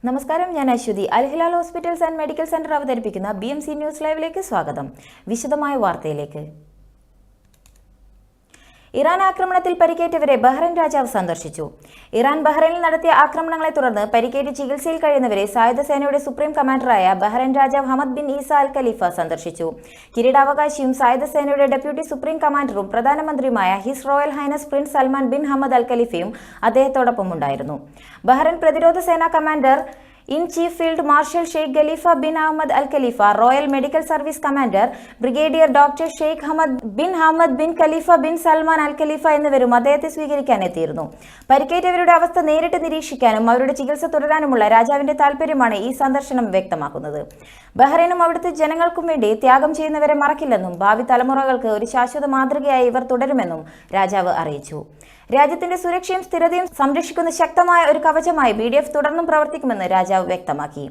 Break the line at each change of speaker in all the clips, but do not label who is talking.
നമസ്കാരം, ഞാൻ Aswathy. Al Hilal hospitals and medical centre അവതരിപ്പിക്കുന്ന BMC ന്യൂസ് ലൈവിലേക്ക് സ്വാഗതം. വിശദമായ വാർത്തയിലേക്ക്. ഇറാൻ ആക്രമണത്തിൽ പരിക്കേറ്റവരെ ബഹ്റൈൻ രാജാവ് സന്ദർശിച്ചു. ഇറാൻ ബഹ്റൈനിൽ നടത്തിയ ആക്രമണങ്ങളെ തുടർന്ന് പരിക്കേറ്റ് ചികിത്സയിൽ കഴിയുന്നവരെ സായുധ സേനയുടെ സുപ്രീം കമാൻഡറായ ബഹ്റൈൻ രാജാവ് Hamad bin Isa Al Khalifa സന്ദർശിച്ചു. കിരീടാവകാശിയും സായുധ സേനയുടെ ഡെപ്യൂട്ടി സുപ്രീം കമാൻഡറും പ്രധാനമന്ത്രിയുമായ His Royal Highness Prince Salman bin Hamad Al ഖലീഫയും അദ്ദേഹത്തോടൊപ്പം ഉണ്ടായിരുന്നു. ബഹ്റൈൻ പ്രതിരോധ സേനാ commander in chief field marshal Sheikh Khalifa bin Ahmed Al Khalifa, royal medical service commander brigadier doctor Sheikh Hamad bin Khalifa bin Salman Al Khalifa എന്നിവരും അദ്ദേഹത്തെ സ്വീകരിക്കാൻ എത്തിയിരുന്നു. പരിക്കേറ്റവരുടെ അവസ്ഥ നേരിട്ട് നിരീക്ഷിക്കാനും അവരുടെ ചികിത്സ തുടരാനുമുള്ള രാജാവിന്റെ താൽപര്യമാണ് ഈ സന്ദർശനം വ്യക്തമാക്കുന്നത്. ബഹ്റൈനും അവിടുത്തെ ജനങ്ങൾക്കും വേണ്ടി ത്യാഗം ചെയ്യുന്നവരെ മറക്കില്ലെന്നും ഭാവി തലമുറകൾക്ക് ഒരു ശാശ്വത മാതൃകയായി ഇവർ തുടരുമെന്നും രാജാവ് അറിയിച്ചു. രാജ്യത്തിന്റെ സുരക്ഷയും സ്ഥിരതയും സംരക്ഷിക്കുന്ന ശക്തമായ ഒരു കവചമായി BDF തുടർന്നും പ്രവർത്തിക്കുമെന്ന് രാജാവ് വ്യക്തമാക്കി.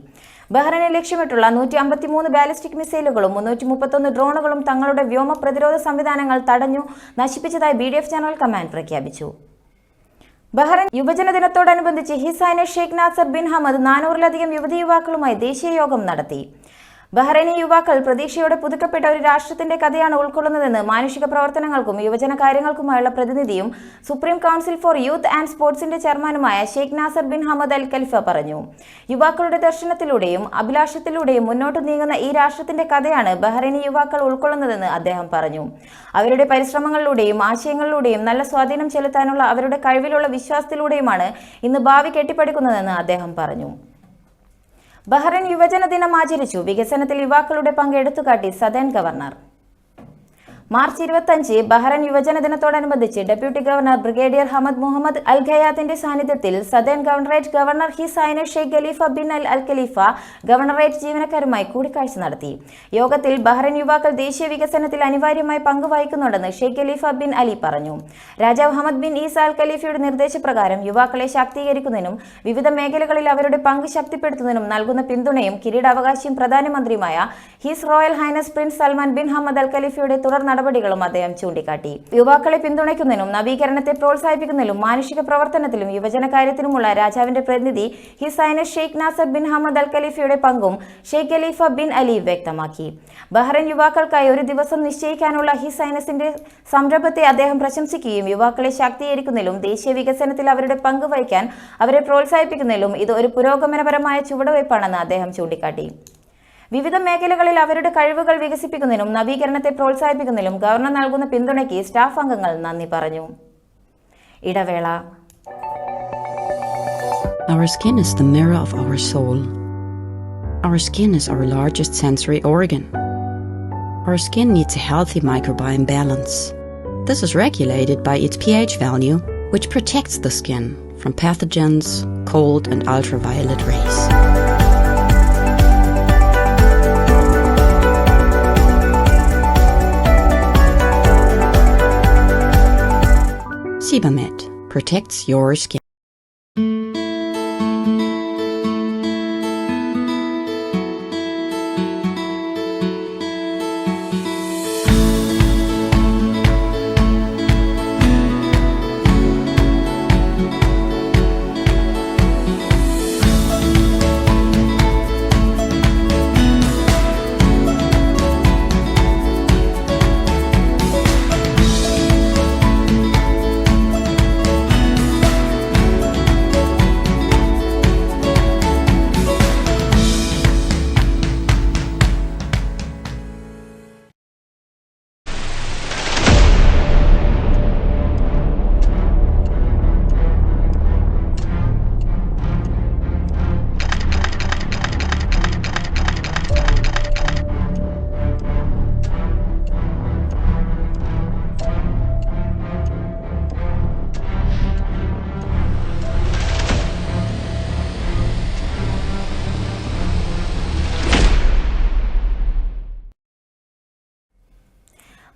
ബഹ്റൈനെ ലക്ഷ്യമിട്ടുള്ള 153 ബാലിസ്റ്റിക് മിസൈലുകളും 331 ഡ്രോണുകളും തങ്ങളുടെ വ്യോമ പ്രതിരോധ സംവിധാനങ്ങൾ തടഞ്ഞു നശിപ്പിച്ചതായി BDF ജനറൽ കമാൻഡ് പ്രഖ്യാപിച്ചു. ബഹ്റൈൻ യുവജന ദിനത്തോടനുബന്ധിച്ച് His Highness Sheikh Nasser bin Hamad 400-ലധികം യുവതി യുവാക്കളുമായി ദേശീയ യോഗം നടത്തി. ബഹ്റൈനി യുവാക്കൾ പ്രതീക്ഷയോടെ പുതുക്കപ്പെട്ട ഒരു രാഷ്ട്രത്തിന്റെ കഥയാണ് ഉൾക്കൊള്ളുന്നതെന്ന് മാനുഷിക പ്രവർത്തനങ്ങൾക്കും യുവജന കാര്യങ്ങൾക്കുമായുള്ള പ്രതിനിധിയും supreme council for youth and സ്പോർട്സിന്റെ ചെയർമാനുമായ Sheikh Nasser bin Hamad Al Khalifa പറഞ്ഞു. യുവാക്കളുടെ ദർശനത്തിലൂടെയും അഭിലാഷത്തിലൂടെയും മുന്നോട്ട് നീങ്ങുന്ന ഈ രാഷ്ട്രത്തിന്റെ കഥയാണ് ബഹ്റൈനി യുവാക്കൾ ഉൾക്കൊള്ളുന്നതെന്ന് അദ്ദേഹം പറഞ്ഞു. അവരുടെ പരിശ്രമങ്ങളിലൂടെയും ആശയങ്ങളിലൂടെയും നല്ല സ്വാധീനം ചെലുത്താനുള്ള അവരുടെ കഴിവിലുള്ള വിശ്വാസത്തിലൂടെയുമാണ് ഇന്ന് ഭാവി കെട്ടിപ്പടുക്കുന്നതെന്ന് അദ്ദേഹം പറഞ്ഞു. ബഹ്റൈൻ യുവജന ദിനം ആചരിച്ചു. വികസനത്തിൽ യുവാക്കളുടെ പങ്ക് എടുത്തുകാട്ടി സദേൺ ഗവർണർ. മാർച്ച് 25 ബഹ്റൈൻ യുവജന ദിനത്തോടനുബന്ധിച്ച് deputy governor brigadier Hamad Mohammed Al ഖയാത്തിന്റെ സാന്നിധ്യത്തിൽ southern governorate governor His Highness Sheikh Khalifa bin Al Khalifa governorate ജീവനക്കാരുമായി കൂടിക്കാഴ്ച നടത്തി. യോഗത്തിൽ ബഹ്റൈൻ യുവാക്കൾ ദേശീയ വികസനത്തിൽ അനിവാര്യമായി പങ്കുവഹിക്കുന്നുണ്ടെന്ന് ഷെയ്ഖ് ഖലീഫ ബിൻ അലി പറഞ്ഞു. രാജാവ് ഹമദ് ബിൻ ഈസ അൽ ഖലീഫയുടെ നിർദ്ദേശപ്രകാരം യുവാക്കളെ ശാക്തീകരിക്കുന്നതിനും വിവിധ മേഖലകളിൽ അവരുടെ പങ്ക് ശക്തിപ്പെടുത്തുന്നതിനും നൽകുന്ന പിന്തുണയും കിരീടാവകാശിയും പ്രധാനമന്ത്രിയുമായ His Royal Highness Prince Salman bin Hamad Al ഖലീഫയുടെ തുടർ നടപടികളും അദ്ദേഹം ചൂണ്ടിക്കാട്ടി. യുവാക്കളെ പിന്തുണയ്ക്കുന്നതിനും നവീകരണത്തെ പ്രോത്സാഹിപ്പിക്കുന്നതിലും മാനുഷിക പ്രവർത്തനത്തിലും യുവജന കാര്യത്തിനുമുള്ള രാജാവിന്റെ പ്രതിനിധി His Highness Sheikh Nasser bin Hamad Al ഖലീഫയുടെ പങ്കും ഷെയ്ഖ് ഖലീഫ ബിൻ അലി വ്യക്തമാക്കി. ബഹ്റൈൻ യുവാക്കൾക്കായി ഒരു ദിവസം നിശ്ചയിക്കാനുള്ള ഹിസ് ഹൈനസിന്റെ സംരംഭത്തെ അദ്ദേഹം പ്രശംസിക്കുകയും യുവാക്കളെ ശാക്തീകരിക്കുന്നതിലും ദേശീയ വികസനത്തിൽ അവരുടെ പങ്ക് വഹിക്കാൻ അവരെ പ്രോത്സാഹിപ്പിക്കുന്നതിലും ഇത് ഒരു പുരോഗമനപരമായ ചുവടുവയ്പ്പാണെന്ന് അദ്ദേഹം ചൂണ്ടിക്കാട്ടി. വിവിധ മേഖലകളിൽ അവരുടെ കഴിവുകൾ വികസിപ്പിക്കുന്നതിനും നവീകരണത്തെ പ്രോത്സാഹിപ്പിക്കുന്നതിലും ഗവർണർ നൽകുന്ന പിന്തുണയ്ക്ക് സ്റ്റാഫ് അംഗങ്ങൾ നന്ദി പറഞ്ഞു. ഇടവേള.
Our skin is the mirror of our soul. Our skin is our largest sensory organ. Our skin needs a healthy microbiome balance. This is regulated by its pH value, which protects the skin from pathogens, cold and ultraviolet rays. Sebamed protects your skin.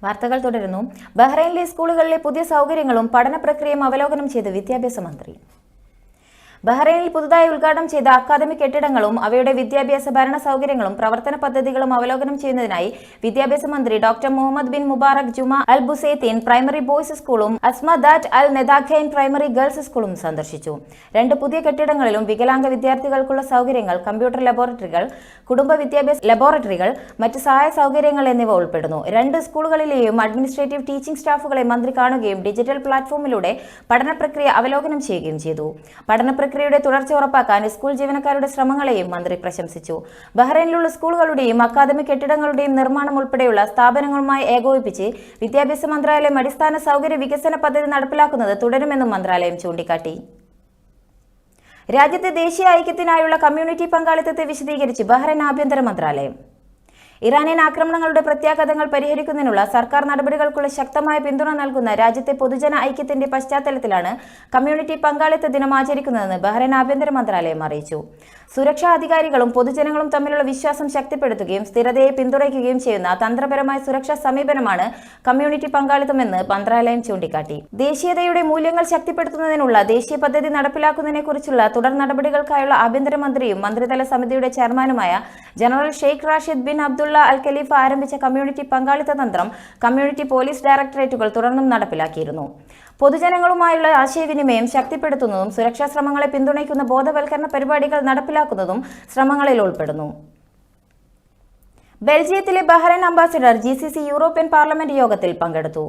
വാർത്തകൾ തുടരുന്നു. ബഹ്റൈനിലെ സ്കൂളുകളിലെ പുതിയ സൗകര്യങ്ങളും പഠന പ്രക്രിയയും അവലോകനം ചെയ്ത് വിദ്യാഭ്യാസ മന്ത്രി. ബഹ്റൈനിൽ പുതുതായി ഉദ്ഘാടനം ചെയ്ത അക്കാദമിക് കെട്ടിടങ്ങളും അവയുടെ വിദ്യാഭ്യാസ ഭരണ സൗകര്യങ്ങളും പ്രവർത്തന പദ്ധതികളും അവലോകനം ചെയ്യുന്നതിനായി വിദ്യാഭ്യാസ മന്ത്രി ഡോക്ടർ മുഹമ്മദ് ബിൻ മുബാറക് ജുമ അൽ ബുസൈത്തീൻ പ്രൈമറി ബോയ്സ് സ്കൂളും അസ്മദാറ്റ് അൽ നെദാഖൈൻ പ്രൈമറി ഗേൾസ് സ്കൂളും സന്ദർശിച്ചു. 2 പുതിയ കെട്ടിടങ്ങളിലും വികലാംഗ വിദ്യാർത്ഥികൾക്കുള്ള സൗകര്യങ്ങൾ, കമ്പ്യൂട്ടർ ലബോറട്ടറികൾ, കുടുംബ വിദ്യാഭ്യാസ ലബോറട്ടറികൾ, മറ്റ് സഹായ സൗകര്യങ്ങൾ എന്നിവ ഉൾപ്പെടുന്നു. 2 സ്കൂളുകളിലെയും അഡ്മിനിസ്ട്രേറ്റീവ് ടീച്ചിംഗ് സ്റ്റാഫുകളെ മന്ത്രി കാണുകയും ഡിജിറ്റൽ പ്ലാറ്റ്ഫോമിലൂടെ പഠന പ്രക്രിയ അവലോകനം ചെയ്യുകയും ചെയ്തു. പഠന പ്രക്രിയയുടെ തുടർച്ച ഉറപ്പാക്കാൻ സ്കൂൾ ജീവനക്കാരുടെ ശ്രമങ്ങളെയും മന്ത്രി പ്രശംസിച്ചു. ബഹ്റൈനിലുള്ള സ്കൂളുകളുടെയും അക്കാദമിക് കെട്ടിടങ്ങളുടെയും നിർമ്മാണം ഉൾപ്പെടെയുള്ള സ്ഥാപനങ്ങളുമായി ഏകോപിപ്പിച്ച് വിദ്യാഭ്യാസ മന്ത്രാലയം അടിസ്ഥാന സൗകര്യ വികസന പദ്ധതി നടപ്പിലാക്കുന്നത് തുടരുമെന്നും മന്ത്രാലയം ചൂണ്ടിക്കാട്ടി. രാജ്യത്തെ ദേശീയ ഐക്യത്തിനായുള്ള കമ്മ്യൂണിറ്റി പങ്കാളിത്തത്തെ വിശദീകരിച്ച് ബഹ്റൈൻ ആഭ്യന്തര മന്ത്രാലയം ഇറാനിയൻ ആക്രമണങ്ങളുടെ പ്രത്യാഘാതങ്ങൾ പരിഹരിക്കുന്നതിനുള്ള സർക്കാർ നടപടികൾക്കുള്ള ശക്തമായ പിന്തുണ നൽകുന്ന രാജ്യത്തെ പൊതുജന ഐക്യത്തിന്റെ പശ്ചാത്തലത്തിലാണ് കമ്മ്യൂണിറ്റി പങ്കാളിത്ത ദിനം ആചരിക്കുന്നതെന്ന് ബഹ്റൈൻ ആഭ്യന്തര മന്ത്രാലയം അറിയിച്ചു. സുരക്ഷാ അധികാരികളും പൊതുജനങ്ങളും തമ്മിലുള്ള വിശ്വാസം ശക്തിപ്പെടുത്തുകയും സ്ഥിരതയെ പിന്തുണയ്ക്കുകയും ചെയ്യുന്ന തന്ത്രപരമായ സുരക്ഷാ സമീപനമാണ് കമ്മ്യൂണിറ്റി പങ്കാളിത്തമെന്ന് മന്ത്രാലയം ചൂണ്ടിക്കാട്ടി. ദേശീയതയുടെ മൂല്യങ്ങൾ ശക്തിപ്പെടുത്തുന്നതിനുള്ള ദേശീയ പദ്ധതി നടപ്പിലാക്കുന്നതിനെക്കുറിച്ചുള്ള തുടർ നടപടികൾക്കായുള്ള ആഭ്യന്തരമന്ത്രിയും മന്ത്രിതല സമിതിയുടെ ചെയർമാനുമായ general Sheikh Rashid bin Abdullah Al Khalifa ആരംഭിച്ച കമ്മ്യൂണിറ്റി പങ്കാളിത്ത തന്ത്രം കമ്മ്യൂണിറ്റി പോലീസ് ഡയറക്ടറേറ്റുകൾ തുടർന്നും നടപ്പിലാക്കിയിരുന്നു. പൊതുജനങ്ങളുമായുള്ള ആശയവിനിമയം ശക്തിപ്പെടുത്തുന്നതും സുരക്ഷാ ശ്രമങ്ങളെ പിന്തുണയ്ക്കുന്ന ബോധവൽക്കരണ പരിപാടികൾ നടപ്പിലാക്കുന്നതും ശ്രമങ്ങളിൽ ഉൾപ്പെടുന്നു. ബെൽജിയത്തിലെ Bahrain ambassador GCC European parliament യോഗത്തിൽ പങ്കെടുത്തു.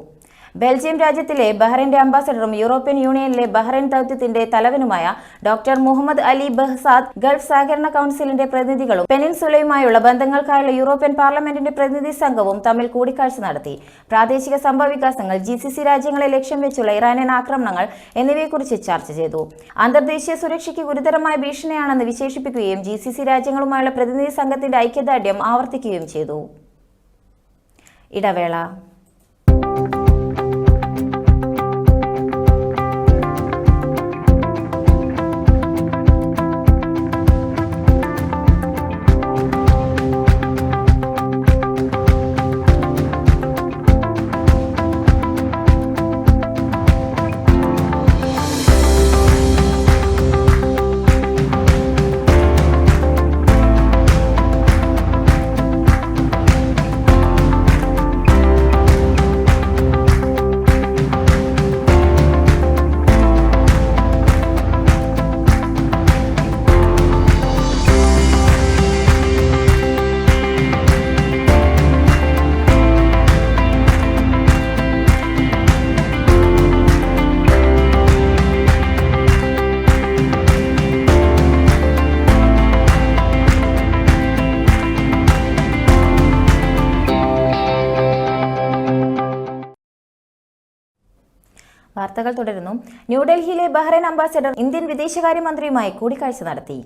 ബെൽജിയം രാജ്യത്തിലെ ബഹ്റൈന്റെ അംബാസഡറും യൂറോപ്യൻ യൂണിയനിലെ ബഹ്റൈൻ ദൗത്യത്തിന്റെ തലവനുമായ doctor Mohammed Ali Bahzad Gulf സഹകരണ കൗൺസിലിന്റെ പ്രതിനിധികളും പെനിൻസുലയുമായുള്ള ബന്ധങ്ങൾക്കായുള്ള യൂറോപ്യൻ പാർലമെന്റിന്റെ പ്രതിനിധി സംഘവും തമ്മിൽ കൂടിക്കാഴ്ച നടത്തി. പ്രാദേശിക സംഭവവികാസങ്ങൾ, GCC രാജ്യങ്ങളെ ലക്ഷ്യം വെച്ചുള്ള ഇറാനിയൻ ആക്രമണങ്ങൾ എന്നിവയെക്കുറിച്ച് ചർച്ച ചെയ്തു. അന്തർദേശീയ സുരക്ഷയ്ക്ക് ഗുരുതരമായ ഭീഷണിയാണെന്ന് വിശേഷിപ്പിക്കുകയും GCC രാജ്യങ്ങളുമായുള്ള പ്രതിനിധി സംഘത്തിന്റെ ഐക്യദാർഢ്യം ആവർത്തിക്കുകയും ചെയ്തു. ഇടവേള. വാർത്തകൾ തുടരുന്നു. ന്യൂഡൽഹിയിലെ ബഹ്റൈൻ അംബാസഡർ ഇന്ത്യൻ വിദേശകാര്യമന്ത്രിയുമായി കൂടിക്കാഴ്ച നടത്തി.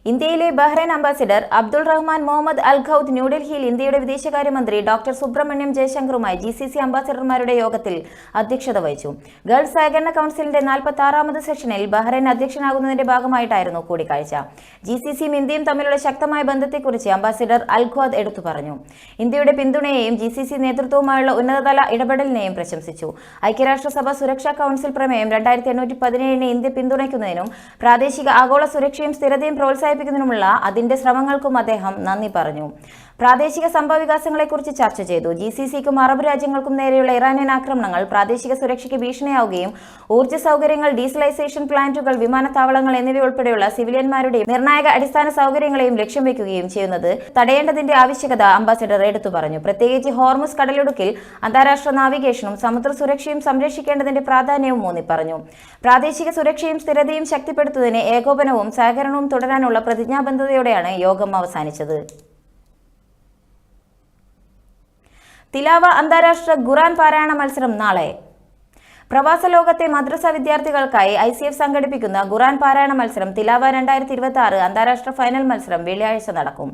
ഇന്ത്യയിലെ ബഹ്റൈൻ അംബാസിഡർ അബ്ദുൾ റഹ്മാൻ മുഹമ്മദ് അൽ ഖൗദ് ന്യൂഡൽഹിയിൽ ഇന്ത്യയുടെ വിദേശകാര്യമന്ത്രി ഡോക്ടർ സുബ്രഹ്മണ്യം ജയശങ്കറുമായി GCC അംബാസഡർമാരുടെ യോഗത്തിൽ അധ്യക്ഷത വഹിച്ചു. ഗൾഫ് സഹകരണ കൗൺസിലിന്റെ 46ാമത് സെഷനിൽ ബഹ്റൈൻ അധ്യക്ഷനാകുന്നതിന്റെ ഭാഗമായിട്ടായിരുന്നു കൂടിക്കാഴ്ച. GCCയും ഇന്ത്യയും തമ്മിലുള്ള ശക്തമായ ബന്ധത്തെക്കുറിച്ച് അംബാസിഡർ അൽ ഖൗദ് എടുത്തു പറഞ്ഞു. ഇന്ത്യയുടെ പിന്തുണയെയും GCC നേതൃത്വവുമായുള്ള ഉന്നതതല ഇടപെടലിനെയും പ്രശംസിച്ചു. ഐക്യരാഷ്ട്രസഭ സുരക്ഷാ കൗൺസിൽ പ്രമേയം 2817 ഇന്ത്യ പിന്തുണയ്ക്കുന്നതിനും പ്രാദേശിക ആഗോള സുരക്ഷയും സ്ഥിരതയും പ്രോത്സാഹിപ്പിക്കുന്നതിനുമുള്ള അതിന്റെ ശ്രമങ്ങൾക്കും അദ്ദേഹം നന്ദി പറഞ്ഞു. പ്രാദേശിക സംഭവവികാസങ്ങളെക്കുറിച്ച് ചർച്ച ചെയ്തു. GCCക്കും അറബ് രാജ്യങ്ങൾക്കും നേരെയുള്ള ഇറാനിയൻ ആക്രമണങ്ങൾ പ്രാദേശിക സുരക്ഷയ്ക്ക് ഭീഷണിയാവുകയും ഊർജ്ജ സൗകര്യങ്ങൾ, ഡീസലൈസേഷൻ പ്ലാന്റുകൾ, വിമാനത്താവളങ്ങൾ എന്നിവയുൾപ്പെടെയുള്ള സിവിലിയന്മാരുടെയും നിർണായക അടിസ്ഥാന സൗകര്യങ്ങളെയും ലക്ഷ്യം വെക്കുകയും ചെയ്യുന്നത് തടയേണ്ടതിന്റെ ആവശ്യകത അംബാസഡർ എടുത്തു പറഞ്ഞു. പ്രത്യേകിച്ച് ഹോർമുസ് കടലിടുക്കിൽ അന്താരാഷ്ട്ര നാവിഗേഷനും സമുദ്ര സുരക്ഷയും സംരക്ഷിക്കേണ്ടതിന്റെ പ്രാധാന്യവും ഊന്നി പറഞ്ഞു. പ്രാദേശിക സുരക്ഷയും സ്ഥിരതയും ശക്തിപ്പെടുത്തുന്നതിന് ഏകോപനവും സഹകരണവും തുടരാനുള്ള പ്രതിജ്ഞാബദ്ധതയോടെയാണ് യോഗം അവസാനിച്ചത്. തിലാവ അന്താരാഷ്ട്ര ഖുർആൻ പാരായണ മത്സരം നാളെ. പ്രവാസ ലോകത്തെ മദ്രസ വിദ്യാർത്ഥികൾക്കായി ICF സംഘടിപ്പിക്കുന്ന ഖുർആൻ പാരായണ മത്സരം തിലാവ 2026 അന്താരാഷ്ട്ര ഫൈനൽ മത്സരം വെള്ളിയാഴ്ച നടക്കും.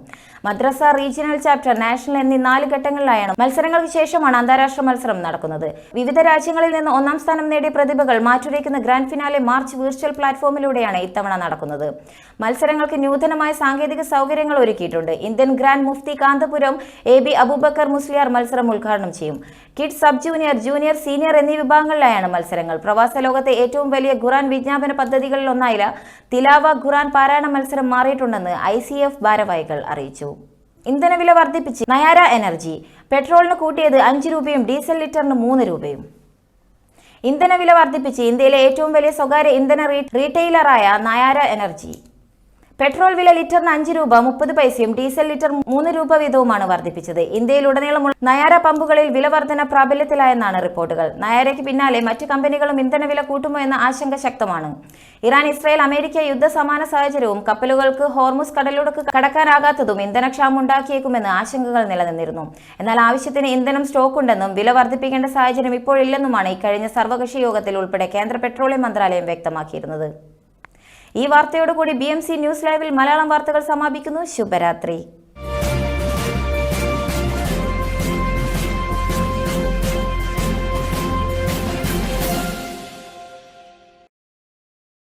മദ്രസ, റീജിയണൽ ചാപ്റ്റർ, നാഷണൽ എന്നീ 4 ഘട്ടങ്ങളിലായാണ് മത്സരങ്ങൾക്ക് ശേഷമാണ് അന്താരാഷ്ട്ര മത്സരം നടക്കുന്നത്. വിവിധ രാജ്യങ്ങളിൽ നിന്ന് 1ാം സ്ഥാനം നേടിയ പ്രതിഭകൾ മാറ്റുരയ്ക്കുന്ന ഗ്രാൻഡ് ഫിനാലെ മാർച്ച് വിർച്വൽ പ്ലാറ്റ്ഫോമിലൂടെയാണ് ഇത്തവണ നടക്കുന്നത്. മത്സരങ്ങൾക്ക് നൂതനമായ സാങ്കേതിക സൗകര്യങ്ങൾ ഒരുക്കിയിട്ടുണ്ട്. ഇന്ത്യൻ ഗ്രാൻഡ് മുഫ്തി കാന്തപുരം AB അബൂബക്കർ മുസ്ലിയാർ മത്സരം ഉദ്ഘാടനം ചെയ്യും. Kids, sub junior, junior, senior എന്നീ വിഭാഗങ്ങളിലായാണ് തന്നെയാണ് മത്സരങ്ങൾ. പ്രവാസ ലോകത്തെ ഏറ്റവും വലിയ ഖുർആൻ വിജ്ഞാപന പദ്ധതികളിലൊന്നായ തിലാവ ഖുർആൻ പാരായണ മത്സരം മാറിയിട്ടുണ്ടെന്ന് ICF ഭാരവാഹികൾ അറിയിച്ചു. ഇന്ധനവില വർദ്ധിപ്പിച്ച് നയാര എനർജി. പെട്രോളിന് കൂട്ടിയത് 5 രൂപയും ഡീസൽ ലിറ്ററിന് 3 രൂപയും. ഇന്ധനവില വർദ്ധിപ്പിച്ച് ഇന്ത്യയിലെ ഏറ്റവും വലിയ സ്വകാര്യ ഇന്ധന റീറ്റെയിലറായ നയാര എനർജി പെട്രോൾ വില ലിറ്ററിന് 5 രൂപ 30 പൈസയും ഡീസൽ ലിറ്റർ 3 രൂപ വീതവുമാണ് വർദ്ധിപ്പിച്ചത്. ഇന്ത്യയിലുടനീളമുള്ള നയാര പമ്പുകളിൽ വില വർധന പ്രാബല്യത്തിലായെന്നാണ് റിപ്പോർട്ടുകൾ. നയാരയ്ക്ക് പിന്നാലെ മറ്റ് കമ്പനികളും ഇന്ധനവില കൂട്ടുമോ എന്ന ആശങ്ക ശക്തമാണ്. ഇറാൻ, ഇസ്രായേൽ, അമേരിക്ക യുദ്ധ സമാന സാഹചര്യവും കപ്പലുകൾക്ക് ഹോർമുസ് കടലിടുക്ക് കടക്കാനാകാത്തതും ഇന്ധനക്ഷാമം ഉണ്ടാക്കിയേക്കുമെന്ന് ആശങ്കകൾ നിലനിന്നിരുന്നു. എന്നാൽ ആവശ്യത്തിന് ഇന്ധനം സ്റ്റോക്കുണ്ടെന്നും വില വർദ്ധിപ്പിക്കേണ്ട സാഹചര്യം ഇപ്പോഴില്ലെന്നുമാണ് ഇക്കഴിഞ്ഞ സർവകക്ഷി യോഗത്തിൽ ഉൾപ്പെടെ കേന്ദ്ര പെട്രോളിയം മന്ത്രാലയം വ്യക്തമാക്കിയിരുന്നത്. ഈ വാർത്തയോടുകൂടി BMC ന്യൂസ് ലൈവിൽ മലയാളം വാർത്തകൾ സമാപിക്കുന്നു. ശുഭരാത്രി.